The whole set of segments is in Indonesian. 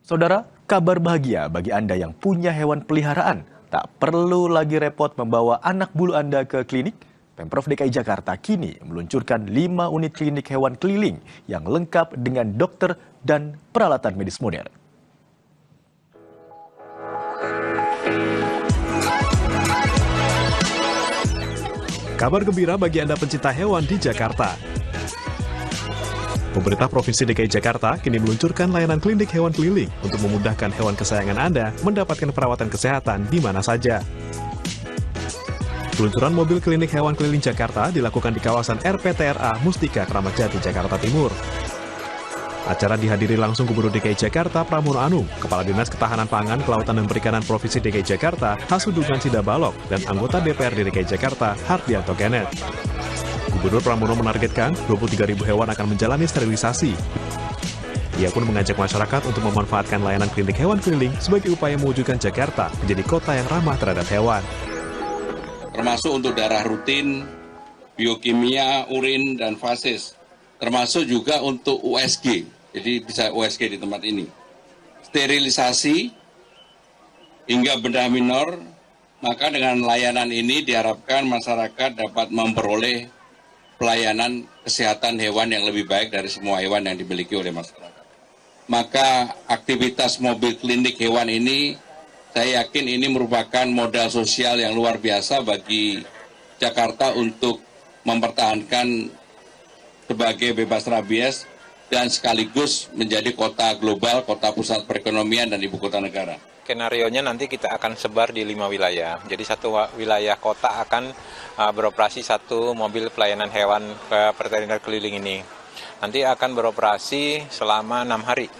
Saudara, kabar bahagia bagi Anda yang punya hewan peliharaan. Tak perlu lagi repot membawa anak bulu Anda ke klinik. Pemprov DKI Jakarta kini meluncurkan 5 unit klinik hewan keliling yang lengkap dengan dokter dan peralatan medis modern. Kabar gembira bagi Anda pencinta hewan di Jakarta. Pemerintah Provinsi DKI Jakarta kini meluncurkan layanan klinik hewan keliling untuk memudahkan hewan kesayangan Anda mendapatkan perawatan kesehatan di mana saja. Peluncuran mobil klinik hewan keliling Jakarta dilakukan di kawasan RPTRA Mustika Kramat Jati, Jakarta Timur. Acara dihadiri langsung Gubernur DKI Jakarta Pramono Anung, Kepala Dinas Ketahanan Pangan, Kelautan dan Perikanan Provinsi DKI Jakarta Hasudungan Sidabalok, dan anggota DPRD DKI Jakarta Hardianto Genet. Gubernur Pramono menargetkan 23.000 hewan akan menjalani sterilisasi. Ia pun mengajak masyarakat untuk memanfaatkan layanan klinik hewan keliling sebagai upaya mewujudkan Jakarta menjadi kota yang ramah terhadap hewan. Termasuk untuk darah rutin, biokimia, urin, dan fases. Termasuk juga untuk USG, jadi bisa USG di tempat ini. Sterilisasi hingga benda minor, maka dengan layanan ini diharapkan masyarakat dapat memperoleh pelayanan kesehatan hewan yang lebih baik dari semua hewan yang dimiliki oleh masyarakat. Maka aktivitas mobil klinik hewan ini, saya yakin ini merupakan modal sosial yang luar biasa bagi Jakarta untuk mempertahankan sebagai bebas rabies dan sekaligus menjadi kota global, kota pusat perekonomian dan ibu kota negara. Skenario-nya nanti kita akan sebar di 5 wilayah. Jadi satu wilayah kota akan beroperasi satu mobil pelayanan hewan veteriner keliling ini. Nanti akan beroperasi selama 6 hari,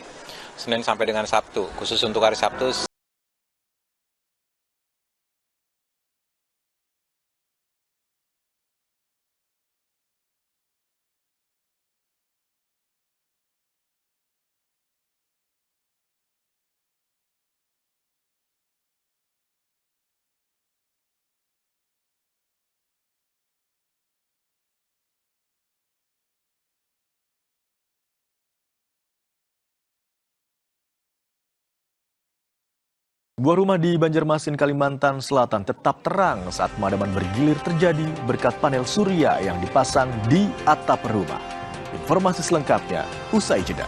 Senin sampai dengan Sabtu. Khusus untuk hari Sabtu, Sebuah rumah di Banjarmasin, Kalimantan Selatan tetap terang saat pemadaman bergilir terjadi berkat panel surya yang dipasang di atap rumah. Informasi selengkapnya usai jeda.